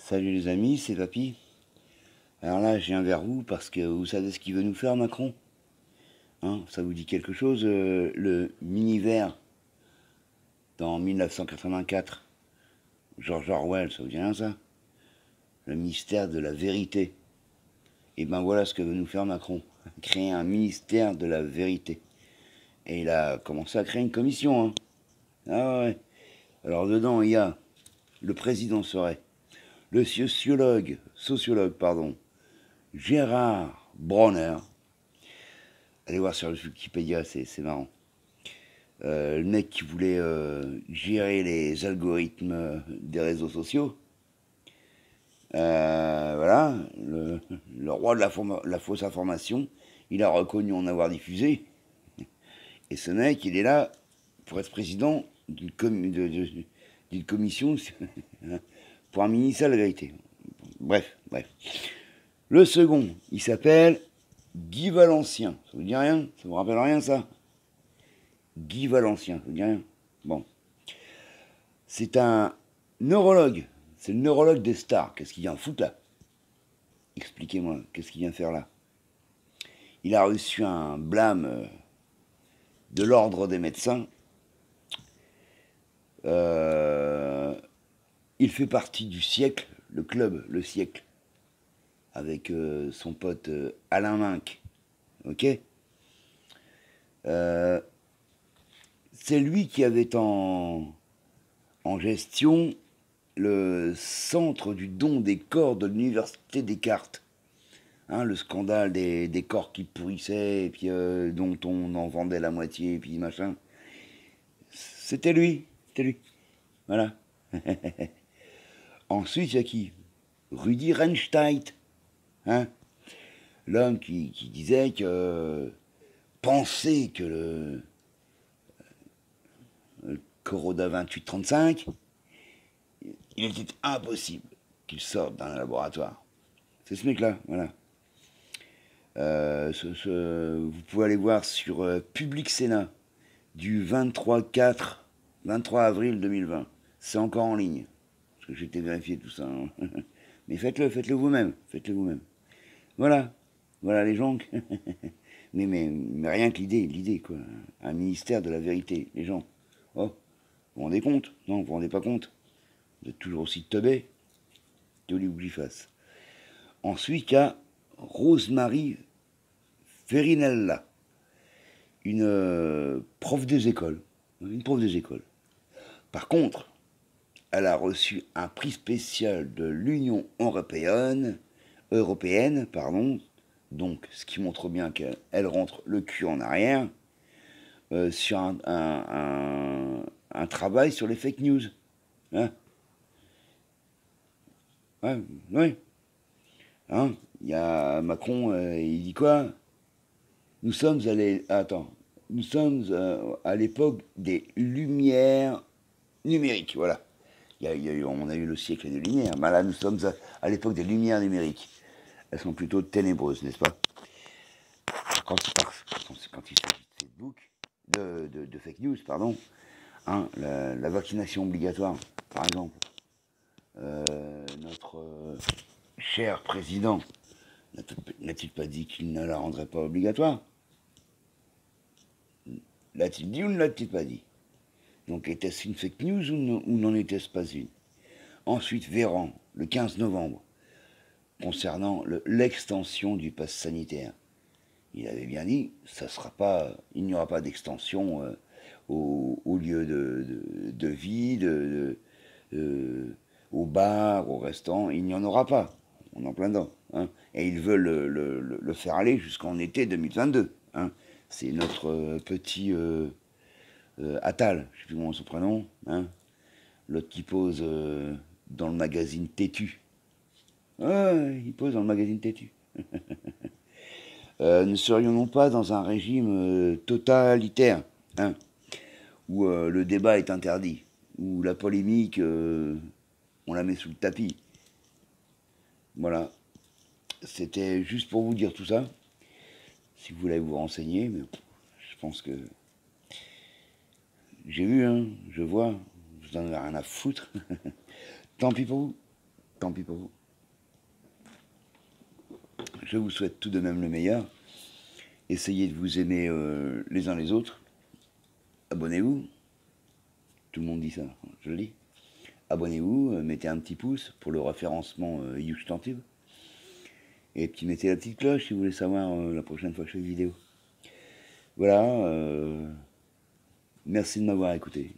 Salut les amis, c'est Papy. Alors là, je viens vers vous parce que vous savez ce qu'il veut nous faire, Macron? Hein, ça vous dit quelque chose, le mini-vert dans 1984? George Orwell, ça vous dit rien ça? Le mystère de la vérité. Et ben voilà ce que veut nous faire Macron. Créer un ministère de la vérité. Et il a commencé à créer une commission. Hein. Ah ouais. Alors dedans, il y a le président serait le sociologue, pardon, Gérard Bronner. Allez voir sur le Wikipédia, c'est marrant. Le mec qui voulait gérer les algorithmes des réseaux sociaux. Voilà, le roi de la fausse information, il a reconnu en avoir diffusé. Et ce mec, il est là pour être président d'une commission pour un ministère de la vérité. Bref. Le second, il s'appelle Guy Valencien. Ça vous dit rien? Ça vous rappelle rien, ça? Guy Valencien, ça vous dit rien? Bon. C'est un neurologue. C'est le neurologue des stars. Qu'est-ce qu'il vient foutre là? Expliquez-moi, qu'est-ce qu'il vient faire là? Il a reçu un blâme de l'ordre des médecins. Il fait partie du siècle, le club, le siècle, avec son pote Alain Minc. Ok? C'est lui qui avait en gestion le centre du don des corps de l'université Descartes. Hein, le scandale des corps qui pourrissaient, et puis dont on en vendait la moitié, et puis machin. C'était lui. Voilà. Ensuite, il y a qui? Rudi Rennstein. Hein, l'homme qui disait que penser que le Corona 2835, il était impossible qu'il sorte d'un laboratoire. C'est ce mec-là, voilà. Vous pouvez aller voir sur Public Sénat du 23 avril 2020. C'est encore en ligne. Parce que j'ai été vérifier tout ça. Hein. Mais faites-le vous-même. Voilà les gens. mais rien que l'idée, quoi. Un ministère de la vérité, les gens. Oh, vous vous rendez compte? Non, vous vous rendez pas compte? Vous êtes toujours aussi teubé? Joli ou que j'y fasse. Ensuite, il y a Rosemary Ferinella, une prof des écoles. Par contre, elle a reçu un prix spécial de l'Union européenne, donc ce qui montre bien qu'elle rentre le cul en arrière, sur un travail sur les fake news. Hein? Ouais, oui. Hein, il y a Macron, il dit quoi? Nous sommes à l'époque des lumières numériques, voilà. On a eu le siècle des lumières, mais là nous sommes à l'époque des lumières numériques. Elles sont plutôt ténébreuses, n'est-ce pas? Quand il s'agit de Facebook, de fake news, pardon, hein, la vaccination obligatoire, par exemple, notre cher président n'a-t-il pas dit qu'il ne la rendrait pas obligatoire? L'a-t-il dit ou ne l'a-t-il pas dit? Donc était-ce une fake news ou n'en était-ce pas une? Ensuite, Véran, le 15 novembre, concernant l'extension du pass sanitaire. Il avait bien dit, il n'y aura pas d'extension au lieu de vie, au bar, au restaurant, il n'y en aura pas. On est en plein dedans. Hein. Et ils veulent le faire aller jusqu'en été 2022. Hein. C'est notre petit Attal, je ne sais plus comment son prénom. Hein. L'autre qui pose dans le magazine Têtu. Ouais, il pose dans le magazine Têtu. Ne serions-nous pas dans un régime totalitaire, hein, où le débat est interdit, où la polémique, on la met sous le tapis? Voilà. C'était juste pour vous dire tout ça. Si vous voulez vous renseigner, mais je pense que j'ai vu, hein, je vois, vous en avez rien à foutre. Tant pis pour vous. tant pis pour vous. Je vous souhaite tout de même le meilleur. Essayez de vous aimer les uns les autres. Abonnez-vous. Tout le monde dit ça, je le dis. Abonnez-vous, mettez un petit pouce pour le référencement YouTube. Et puis mettez la petite cloche si vous voulez savoir la prochaine fois que je fais une vidéo. Voilà. Merci de m'avoir écouté.